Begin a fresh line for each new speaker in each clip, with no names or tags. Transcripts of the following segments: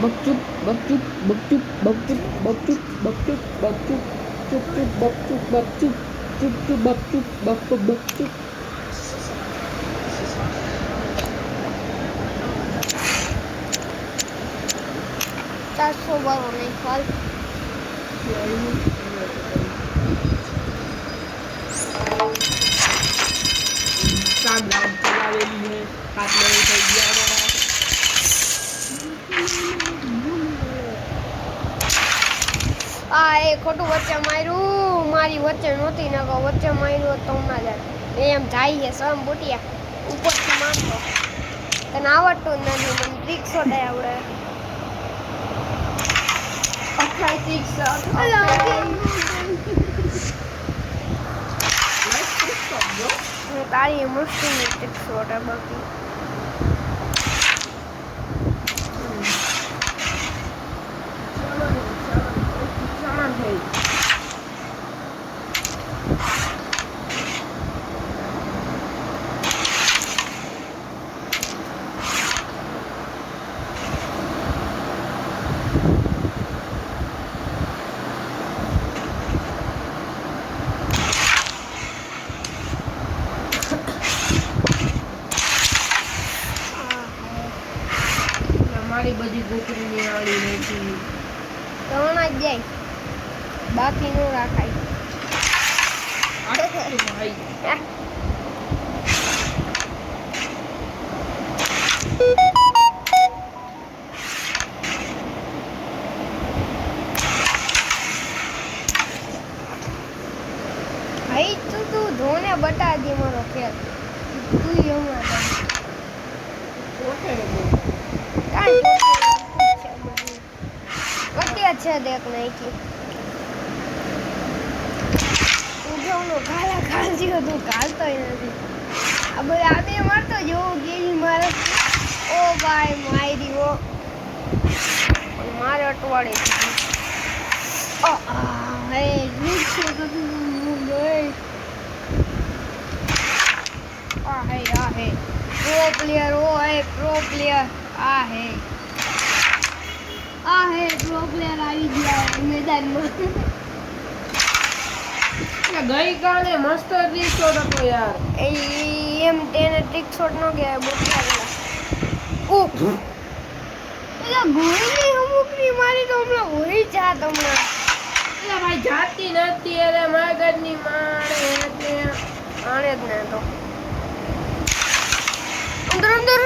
बकचुप बकचुप बकचुप बकचुप बकचुप बकचुप बकचुप चुप चुप बकचुप बकचुप चुप चुप बकचुप बकचुप बकचुप
चारसो बारो नहीं फाल
काम लाइन चलावेली है हाथ में થઈ ગયા અમારા
आ ए खोटू वच्चे मार्યું मारी वच्चे नोती न को वच्चे मार्યું तो ना जात एम जाई है सम बुटिया ऊपर से मारतो तने आवडतो નથી મને ટ્રિક શોટ આવડે અખાઈ ટ્રિક શોટ અલા તારી મસ્તી ની ટ્રિક શોટ આ બાકી
મારી બધી ગોકરીની આડી નથી
ત્રણ જ જાય બાકી નો રાખાય
ભાઈ
ભાઈ તું ધોને બતા દે મારો ખેલ તું હમણાં છે દેખ નહીં કે ઉઠાવનો ગાલા ખાલજી હતું ગાલતોય નથી આ બધા આબે મારતો જો ગેલી મારે ઓ ભાઈ મારી ઓ પણ મારે અટવાડે ઓ હે નીચે તો ગઈ આ હે પ્રો પ્લેયર ઓ હે પ્રો પ્લેયર આ હે પ્રો પ્લેયર આવી ગયા મેદાનમાં
ગઈ કાલે મસ્ત ટ્રિક શોટ હતો યાર
એમ તેને ટ્રિક શોટ નો ગયા બોટલા ગલા ઓ એલા ગોળીની હમુકની મારી તો હમણાં હોઈ જાત હમણાં
એલા ભાઈ જાતી નથી અરે મગજની માણે એટલે
આણે જ ને તો અંદર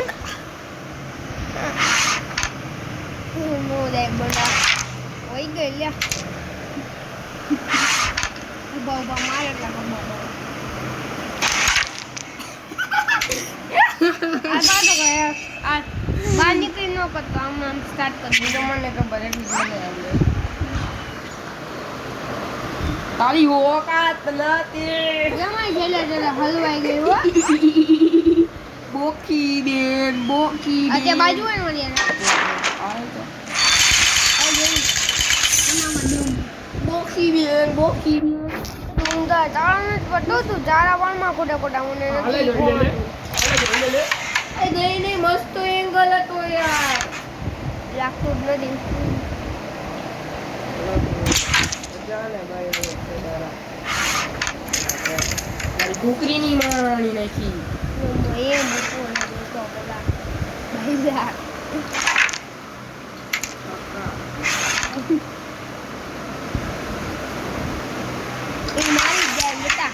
નો દે બડા હોઈ ગઈ લ્યા ઉભા મારે એટલા બાબા આ બાતો ગયા આ બહાર નીકળી નો કરતો આમ સ્ટાર્ટ કરી દીધો મને ખબર એટલી મને આવડે
તારી ઓકાત નથી
જમાઈ છેલ્લે હલવાઈ ગઈ હો
બોકી બેન
અત્યારે બાજુ હોય ને
બોકી બેન
તું તારા પટો તું તારા વાળમાં ખોટા મને
એ ગઈ નહીં મસ્ત એંગલ હતો યાર
લાગતું જ નથી
જાને ભાઈ મારી કુકરીની માણી નાખી
એ મૂકો તો પેલા ભાઈ જા એ મારી જાય બેટા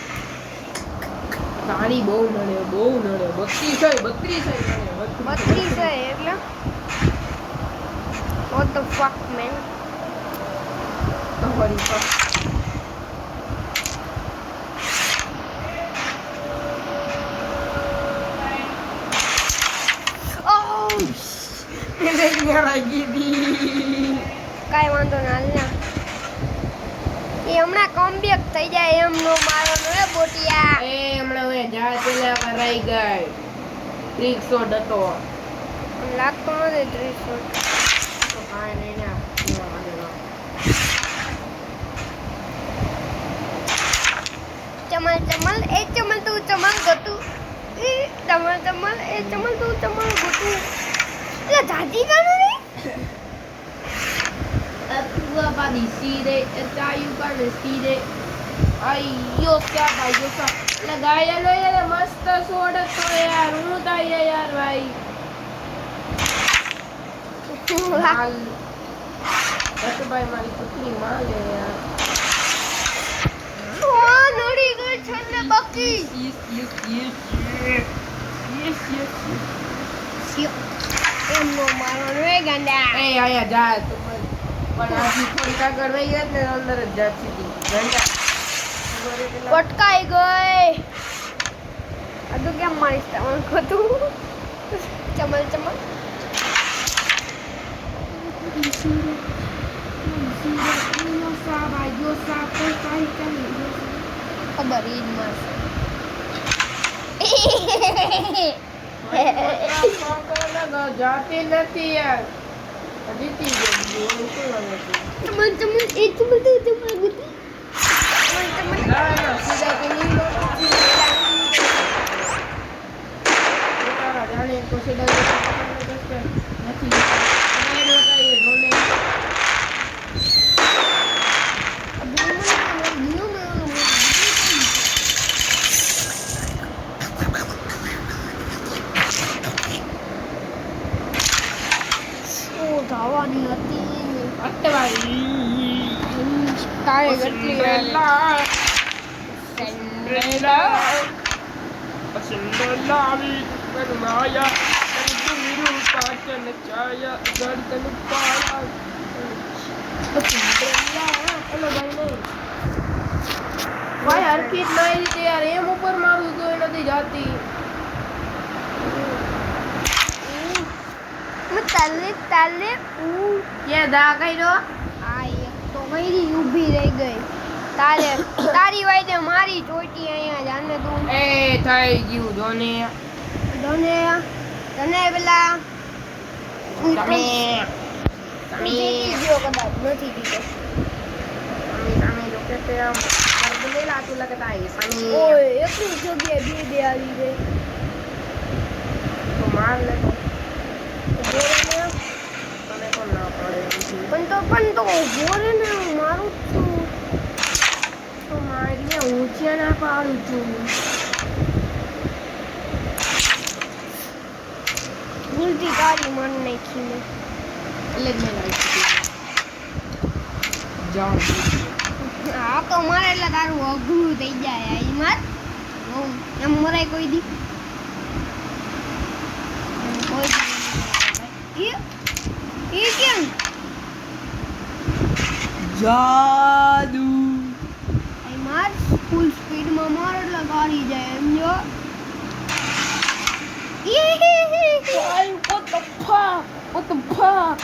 તારી બહુ નડે 32 છે
એટલે what the fuck man
તમારી પાસે
કાઈ વાંધો ના લ્યા એ હમણાં કમબેક થઈ જાય એમ નો મારવાનો હે બોટિયા
એ હમણાં હવે જા પેલા કરાઈ ગઈ ટ્રિક શોટ હતો
લાગતો નથી ટ્રિક શોટ
તો કાઈ નહીં ના
ચમલ ચમલ એ ચમલ તું ચમલ ગતું એ ચમલ ચમલ એ ચમલ તું ચમલ ગતું એટલે જાજી કાનો રે
આદી સીરે ચાયું કાને સીરે અయ్యో क्या भाई यो सा लगाया लो यार मस्त सोड तो यार હું થાય યાર ભાઈ માલ બસ ભાઈ મારી પુત્રી માલ હે યાર
ઓ નડી ગઈ છે ને બાકી એમ નો મારો રે ગાંડા
એ આયા જા તું પણ આજી થોડી કાગળ વઈ ગઈ ને અંદર જ જા સીધી ગાંડા
પટકાઈ ગઈ આ તો કેમ મારીશ તમને ખોતું ચમલ ચમલ ખબર ઈ જ મારશે
જાતી નથી યાર જીતી ગઈ શું લાગે છે
ચમલ ચમલ એ ચમલ તો ચમલ ગુતી
ના સીધા તો નહીં જાણે તો સીધા નથી
ધાવાની હતી
અટવાઈ
તારે ગટલી
સંડલાવી કનમાયા કંદુ પાચન ચાયા ગર્દન પાળા ઓલો ભાઈ નહીં ભાઈ હરખી જ નહીં રીતે યાર એમ ઉપર મારું તો એ નથી જાતી
તાલે તાલે
ક્યાં દા કર્યો
આ એક તો ગઈ ઊભી રહી ગઈ તારે તારી વાયદે મારી ચોટી અહીંયા જાને તું
એ થઈ ગયું જોને
તને પેલા
તમે
જીતી ગયો કદાચ નથી જીતો
તમે જો કે તે મરદે લાતું લગતા है पानी
ઓય એકલી જગ્યાએ બે આવી ગઈ
તો માર લે
ગોરે ને
તને કોણ ના પડે
પણ તો ગોરે ને હું મારું જ છું
તો મારી ઊંચે ના પાડું છું
ભૂલથી તારી મન નાખી મેં
એટલે જ મેં નાખી જાઉં
હા તો મારે એટલે તારું અઘરું થઈ જાય આ માર એમ મરાય કોઈ દી કોઈ દી એ કેમ
જાદુ
આ માર ફૂલ સ્પીડમાં માર એટલે ગાડી જાય એમ જો
what the fuck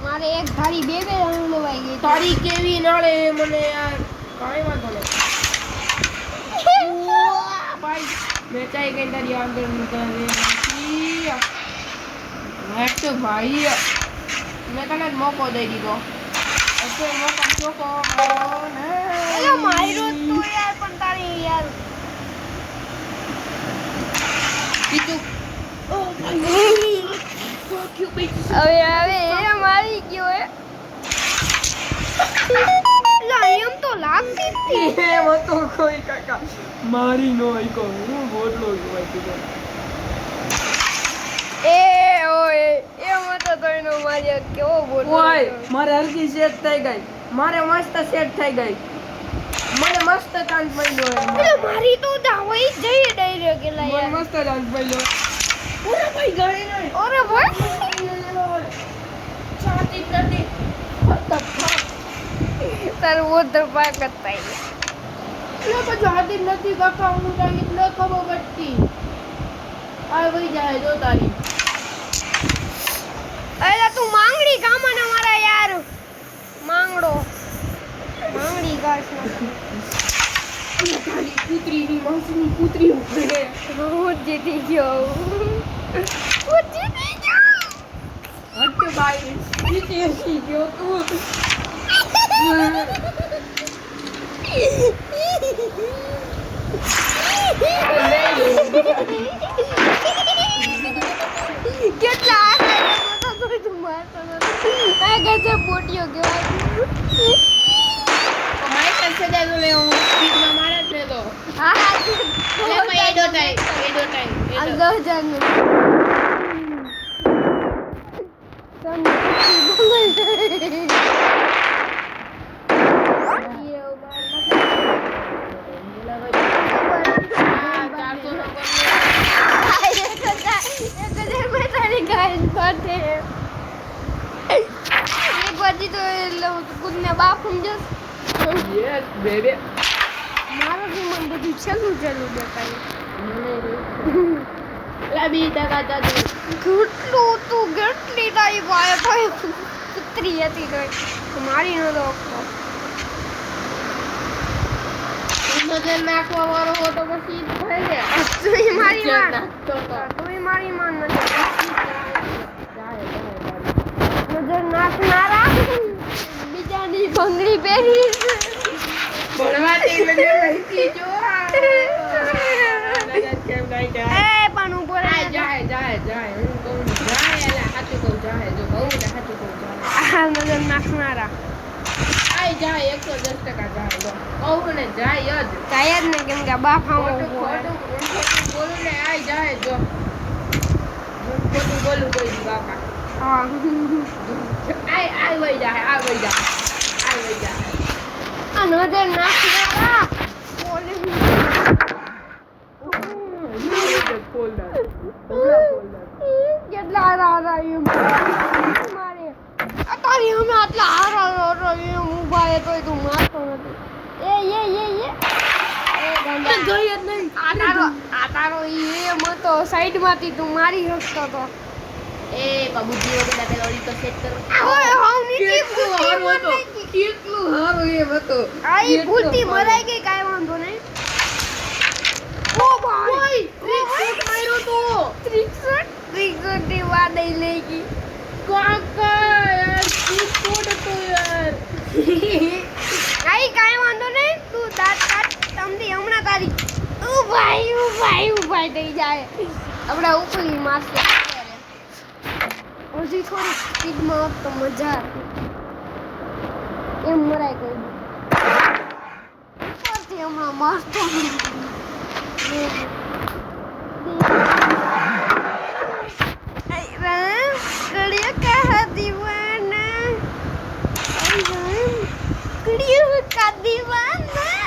મારે એક ધારી બે જણ લેવાઈ ગઈ
તારી કેવી નળે મને યાર કાંઈ વાંધો નહીં ભાઈ વેચાઈ ગઈ તારી આગળ નીકળે હેટ ભાઈ મેં તને જ મોકો દઈ દીધો મોકો
અલા માર્યો તો યાર પણ તારી યાર
બીજું
હવે એ મારી ગયો હે લા એમ તો લાગતી જ હતી
એમ હતો કોઈ કાકા મારી નો આઈકો હું બોટલો જોવાય તું
એ ઓય એમ હતો તો એનો માર્યો કેવો બોલ
ઓય મારે હરકી સેટ થઈ ગઈ મારે મસ્ત સેટ થઈ ગઈ મને મસ્ત ચાન્સ મળ્યો
એટલે મારી તો દાવાઈ જઈ ડાયરેક્ટ કેલા
મને
યાર
મસ્ત ચાન્સ મળ્યો ઓરે ભાઈ ગળી નહીં
ઓરે ભાઈ
છાતી નથી what the fuck
તાર ઉધર પાક હતા
એટલે તો છાતી નથી કાકા હું કાંઈ એટલે ખબર પડતી આ વઈ જાય જો તારી
અલા તું માંગડી કામના મારા યાર માંગડી ગાસ ના
તારી કૂતરીની માસીની કૂતરી ઉભરે
હું જીતી ગયો
હટ ભાઈ જીતી ગયો તું
કેટલા આશા તું માર મારતો નથી આ ગજબ બોટિયો કહેવાય
તો માઈક જ સજા તો લે હું સ્પીડમાં મારે જ ને તો
હા
લે ભાઈ એડો ટાઈમ
આ
એડો
10,000 નું તમને एक बाजी तो खुद में बाप समझो
યસ બેબી
मारो भी मन બધું ચાલુ દેખાય
લા 2% જાદુ
કેટલું તું કેટલી તારી ભાઈ ભાઈ કુતરી હતી તો મારી નો તો
નજર નાખવા વાળો હો તો પછી ભાઈ ને
તું મારી માન
તો
તું મારી માન નજર નાખનારા બીજાની બંગડી પહેરી
ભણવા દે લગે લઈતી જો કેમ ગાઈ જાય
એ પણ ઉપર
જાય હું કહું જાય એલા સાચું કહું જાય જો બહુ ને સાચું કહું જાય
આ નજર નાખનારા
જાય 110% જાય જો કહું ને જાય જ
કાય જ ને કેમ કે બાપ આવો
ખોટું બોલું ને જાય જો ખોટું બોલું કોઈ દી બાપા
હા
આય વઈ જાય
આ નજર નાખનારા કેટલા હારા એમ મારે તારી અમે આટલા હારા એમ ઉભા હે તોય તું મારતો નથી એ ગંગા
ગઈ જ નહીં
આ તારો એમ હતો સાઈડમાંથી તું મારી શકતો તો
એ બાબુજી વગર પેલો ઓલી તો સેટ કરો
ઓય હાવ નીચે
કેટલું હારું એ હતો
આઈ ભૂલથી મરાઈ ગઈ કાઈ વાંધો નહીં ઓ ભાઈ
ટ્રિક માર્યો તો
63 ની વાદઈ લઈ ગઈ
કાકા યાર શું હતો યાર
આઈ કાઈ વાંધો નહીં તું દાંત કાઢ તમને હમણાં તારી ઉભાઈ થઈ જાય આપણા ઉપલી મારશે હજી થોડી સ્પીડમાં હોત તો મજા હતી એમ મરાય કોઈ ઉપરથી હમણાં મારતો કડિયા કહા દીવાના કડિયા કા દીવાના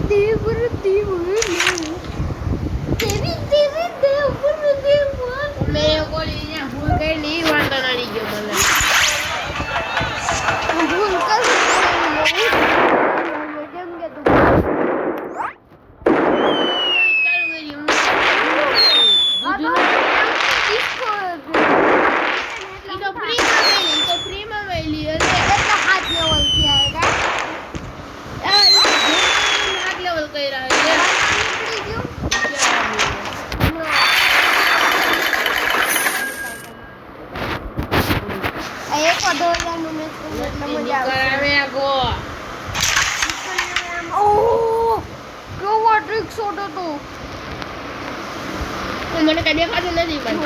દેવર દીવાના
મેં બોલી ને ભૂલ ગઈ નહીં વાંધો નડી ગયો મને
ભૂલ કર કેમ કે તું
ફ્રીમાં મેલી એટલે
હાથ લેવલ થી આવેગા
હાથ લેવલ કર્યા
નીકળી ગયો એક નું મેચ એટલે મજા આવે ઓહ કેવો ટ્રિક શોટ હતો
મને કઈ દેખાતું નથી પણ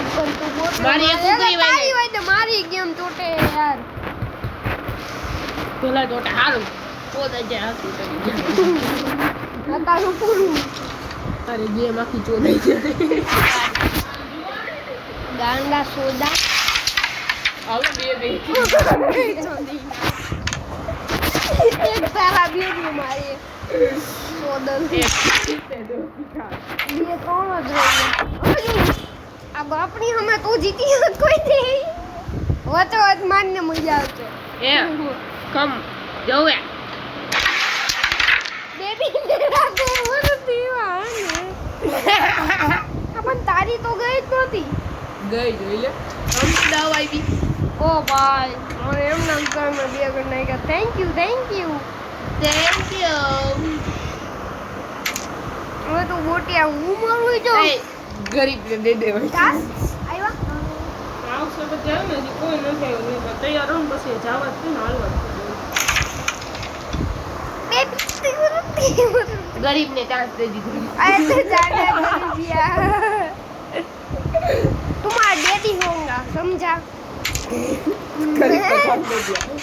મારી એક ઉતરી વાઈ
મારી ગેમ ચોટે યાર
પેલા તો હારું પોત જ હાસી કરી ગયા
તારું પૂરું
અરે ગેમ આખી ચોદાઈ જાય
ગાંડા સોદા
હવે બે
એક તારા બેબી મારી સોદલ બે કોણ જ રહી આ બાપની હમે તો જીતી હોત કોઈ દે વચો વચ માનને મજા આવશે
એ કમ જોવે
બેબી મેરા તો વરતી વાને પણ તારી તો ગઈ જ નહોતી
ગઈ જોઈ લે આમ દાવ આવી
ઓ ભાઈ મને એમ નામ તો મેં બે ગણ નાખ્યા થેન્ક યુ હવે તો મોટિયા હું મરું જો
ગરીબ ને દે દેવાય
કાસ આવ્યા
આવશે તો જાવ ને કોઈ ન થાય નહીં પણ તૈયાર રહો ને પછી જાવા જ ને હાલવા ગરીબ ને ચાન્સ દે દીધો
અરે તો જાડા ગરીબિયા तुम्हारा डैडी होगा समझा
કરી તો કામ દે દિયા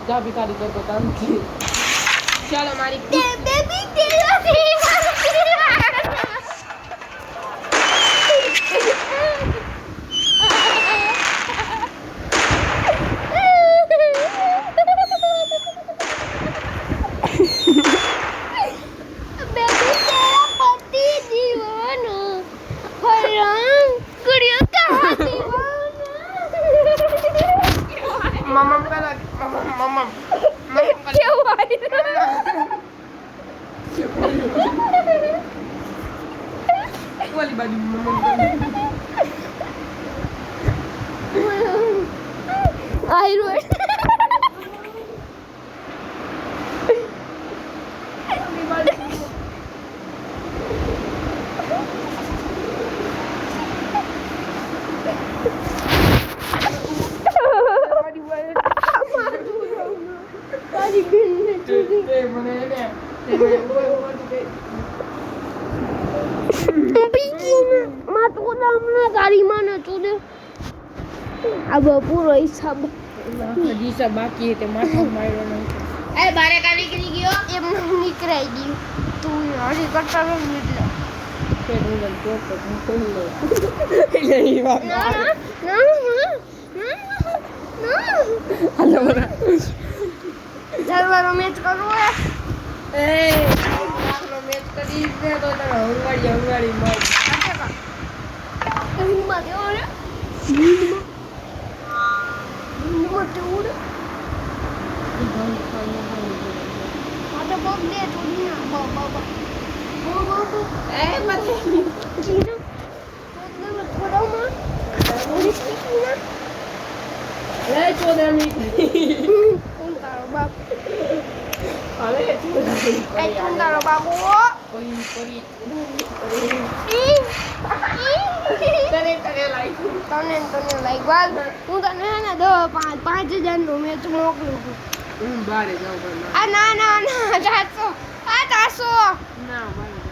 જા ભિખારી તો કામ કી ચાલો મારી
બેબી
મમ્મા પેલા મમ્મા વાલી બાજુ મમ્મા
આયરો अब पूरा हिसाब
હજી બાકી હે તે માથા માર્યો નહીં
ए बारे का निकली गयो एम निकराई गयो तू हरी करता रह એટલે
ફેર હું તો ખોલ લો એટલે ઈ વાત
ના
હાલો બરા
જરવાનો મેચ કરવો હે
એ આપણો મેચ કરી દે તો તારો હંગાડી માર
હિંમત દેવો રે હિંમત દેવો રે आता बॉब दे थोड़ी ना बॉब
એ મતે
जीरो थोड़ा मां थोड़ी स्पीड ना
એ ચોદાની
कौन तारो बाप
અરે ચોદાની
ए कौन तारो बाबू
પરી તને લાઈક
તને લાઈક વાલ હું તને હે ને 5,000 નો મેચ મોકલું છું
હું બારે જાઉં પણ
આ ના 400 આ 400
ના મારે